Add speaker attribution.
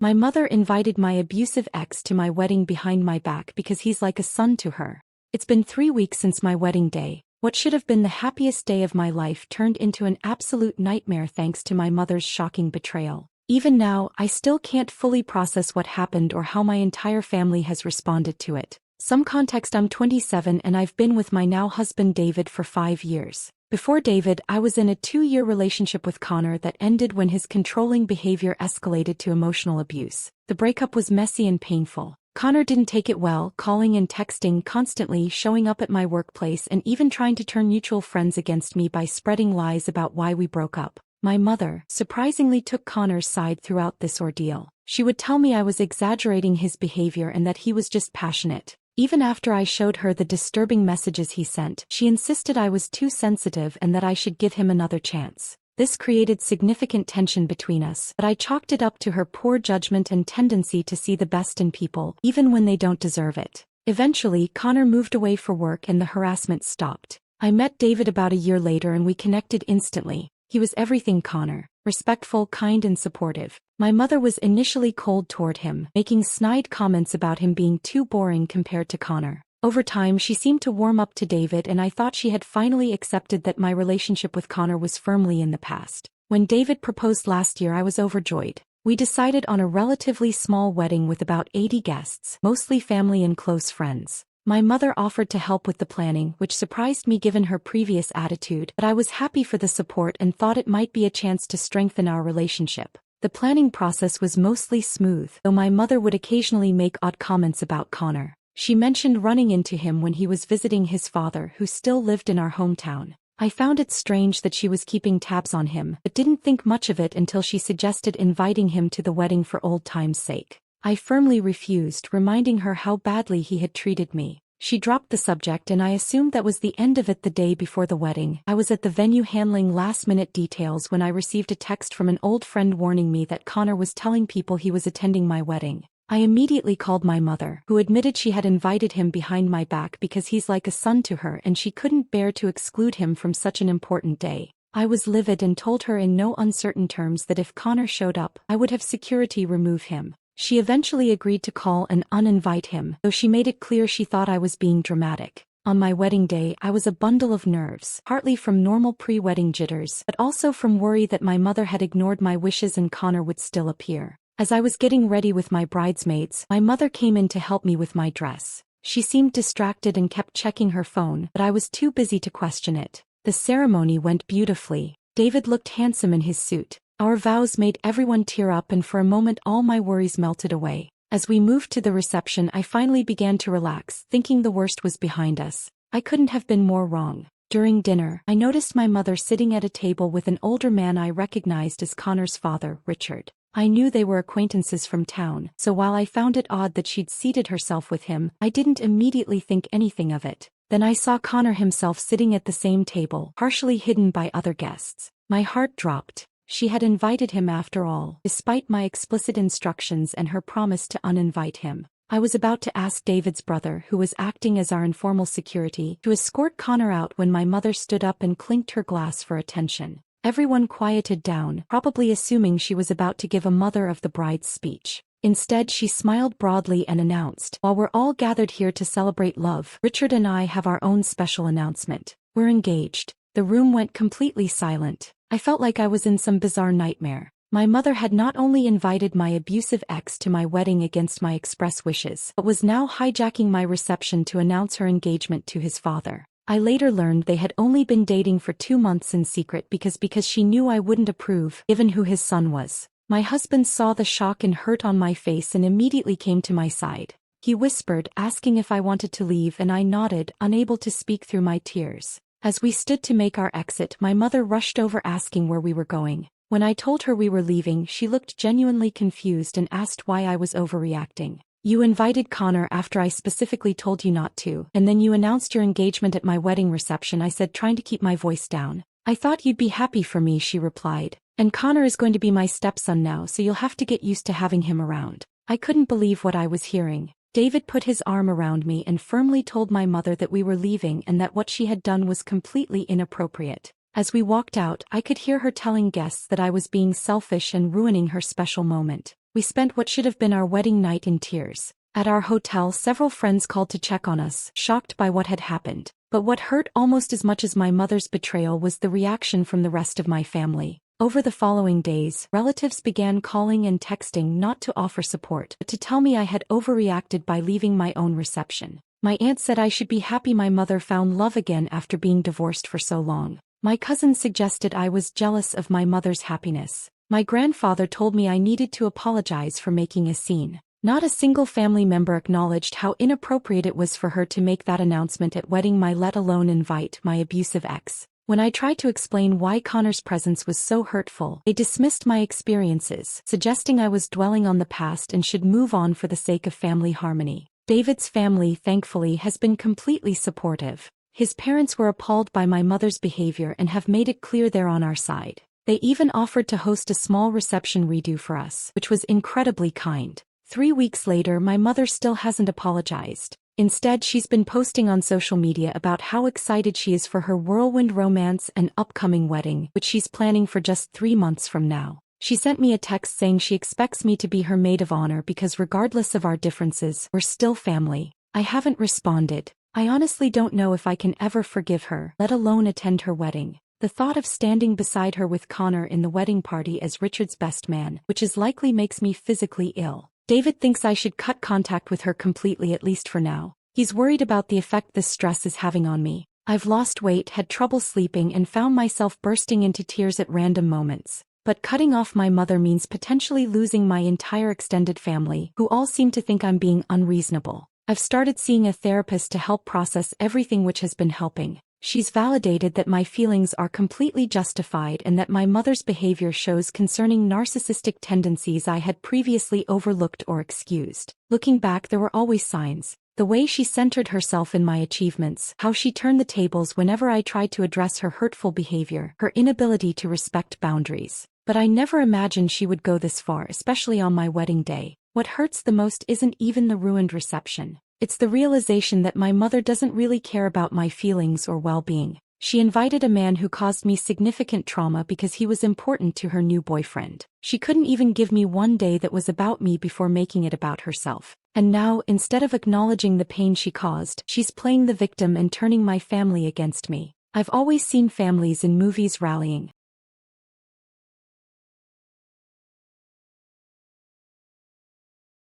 Speaker 1: My mother invited my abusive ex to my wedding behind my back because he's like a son to her. It's been 3 weeks since my wedding day. What should have been the happiest day of my life turned into an absolute nightmare thanks to my mother's shocking betrayal. Even now, I still can't fully process what happened or how my entire family has responded to it. Some context: I'm 27 and I've been with my now husband David for 5 years. Before David, I was in a 2-year relationship with Connor that ended when his controlling behavior escalated to emotional abuse. The breakup was messy and painful. Connor didn't take it well, calling and texting constantly, showing up at my workplace, and even trying to turn mutual friends against me by spreading lies about why we broke up. My mother, surprisingly, took Connor's side throughout this ordeal. She would tell me I was exaggerating his behavior and that he was just passionate. Even after I showed her the disturbing messages he sent, she insisted I was too sensitive and that I should give him another chance. This created significant tension between us, but I chalked it up to her poor judgment and tendency to see the best in people, even when they don't deserve it. Eventually, Connor moved away for work and the harassment stopped. I met David about a year later and we connected instantly. He was everything Connor: respectful, kind, and supportive. My mother was initially cold toward him, making snide comments about him being too boring compared to Connor. Over time, she seemed to warm up to David, and I thought she had finally accepted that my relationship with Connor was firmly in the past. When David proposed last year, I was overjoyed. We decided on a relatively small wedding with about 80 guests, mostly family and close friends. My mother offered to help with the planning, which surprised me given her previous attitude, but I was happy for the support and thought it might be a chance to strengthen our relationship. The planning process was mostly smooth, though my mother would occasionally make odd comments about Connor. She mentioned running into him when he was visiting his father, who still lived in our hometown. I found it strange that she was keeping tabs on him, but didn't think much of it until she suggested inviting him to the wedding for old times' sake. I firmly refused, reminding her how badly he had treated me. She dropped the subject and I assumed that was the end of it. The day before the wedding, I was at the venue handling last-minute details when I received a text from an old friend warning me that Connor was telling people he was attending my wedding. I immediately called my mother, who admitted she had invited him behind my back because he's like a son to her and she couldn't bear to exclude him from such an important day. I was livid and told her in no uncertain terms that if Connor showed up, I would have security remove him. She eventually agreed to call and uninvite him, though she made it clear she thought I was being dramatic. On my wedding day, I was a bundle of nerves, partly from normal pre-wedding jitters, but also from worry that my mother had ignored my wishes and Connor would still appear. As I was getting ready with my bridesmaids, my mother came in to help me with my dress. She seemed distracted and kept checking her phone, but I was too busy to question it. The ceremony went beautifully. David looked handsome in his suit. Our vows made everyone tear up, and for a moment all my worries melted away. As we moved to the reception, I finally began to relax, thinking the worst was behind us. I couldn't have been more wrong. During dinner, I noticed my mother sitting at a table with an older man I recognized as Connor's father, Richard. I knew they were acquaintances from town, so while I found it odd that she'd seated herself with him, I didn't immediately think anything of it. Then I saw Connor himself sitting at the same table, partially hidden by other guests. My heart dropped. She had invited him after all, despite my explicit instructions and her promise to uninvite him. I was about to ask David's brother, who was acting as our informal security, to escort Connor out when my mother stood up and clinked her glass for attention. Everyone quieted down, probably assuming she was about to give a mother of the bride's speech. Instead, she smiled broadly and announced, "While we're all gathered here to celebrate love, Richard and I have our own special announcement. We're engaged." The room went completely silent. I felt like I was in some bizarre nightmare. My mother had not only invited my abusive ex to my wedding against my express wishes, but was now hijacking my reception to announce her engagement to his father. I later learned they had only been dating for 2 months in secret because she knew I wouldn't approve, given who his son was. My husband saw the shock and hurt on my face and immediately came to my side. He whispered, asking if I wanted to leave, and I nodded, unable to speak through my tears. As we stood to make our exit, my mother rushed over asking where we were going. When I told her we were leaving, she looked genuinely confused and asked why I was overreacting. "You invited Connor after I specifically told you not to, and then you announced your engagement at my wedding reception," I said, trying to keep my voice down. "I thought you'd be happy for me," she replied. "And Connor is going to be my stepson now, so you'll have to get used to having him around." I couldn't believe what I was hearing. David put his arm around me and firmly told my mother that we were leaving and that what she had done was completely inappropriate. As we walked out, I could hear her telling guests that I was being selfish and ruining her special moment. We spent what should have been our wedding night in tears. At our hotel, several friends called to check on us, shocked by what had happened. But what hurt almost as much as my mother's betrayal was the reaction from the rest of my family. Over the following days, relatives began calling and texting not to offer support, but to tell me I had overreacted by leaving my own reception. My aunt said I should be happy my mother found love again after being divorced for so long. My cousin suggested I was jealous of my mother's happiness. My grandfather told me I needed to apologize for making a scene. Not a single family member acknowledged how inappropriate it was for her to make that announcement at wedding my let alone invite my abusive ex. When I tried to explain why Connor's presence was so hurtful, they dismissed my experiences, suggesting I was dwelling on the past and should move on for the sake of family harmony. David's family, thankfully, has been completely supportive. His parents were appalled by my mother's behavior and have made it clear they're on our side. They even offered to host a small reception redo for us, which was incredibly kind. 3 weeks later, my mother still hasn't apologized. Instead, she's been posting on social media about how excited she is for her whirlwind romance and upcoming wedding, which she's planning for just 3 months from now. She sent me a text saying she expects me to be her maid of honor because regardless of our differences, we're still family. I haven't responded. I honestly don't know if I can ever forgive her, let alone attend her wedding. The thought of standing beside her with Connor in the wedding party as Richard's best man, which is likely, makes me physically ill. David thinks I should cut contact with her completely, at least for now. He's worried about the effect this stress is having on me. I've lost weight, had trouble sleeping, and found myself bursting into tears at random moments. But cutting off my mother means potentially losing my entire extended family, who all seem to think I'm being unreasonable. I've started seeing a therapist to help process everything, which has been helping. She's validated that my feelings are completely justified and that my mother's behavior shows concerning narcissistic tendencies I had previously overlooked or excused. Looking back, there were always signs. The way she centered herself in my achievements, how she turned the tables whenever I tried to address her hurtful behavior, her inability to respect boundaries. But I never imagined she would go this far, especially on my wedding day. What hurts the most isn't even the ruined reception. It's the realization that my mother doesn't really care about my feelings or well-being. She invited a man who caused me significant trauma because he was important to her new boyfriend. She couldn't even give me one day that was about me before making it about herself. And now, instead of acknowledging the pain she caused, she's playing the victim and turning my family against me. I've always seen families in movies rallying,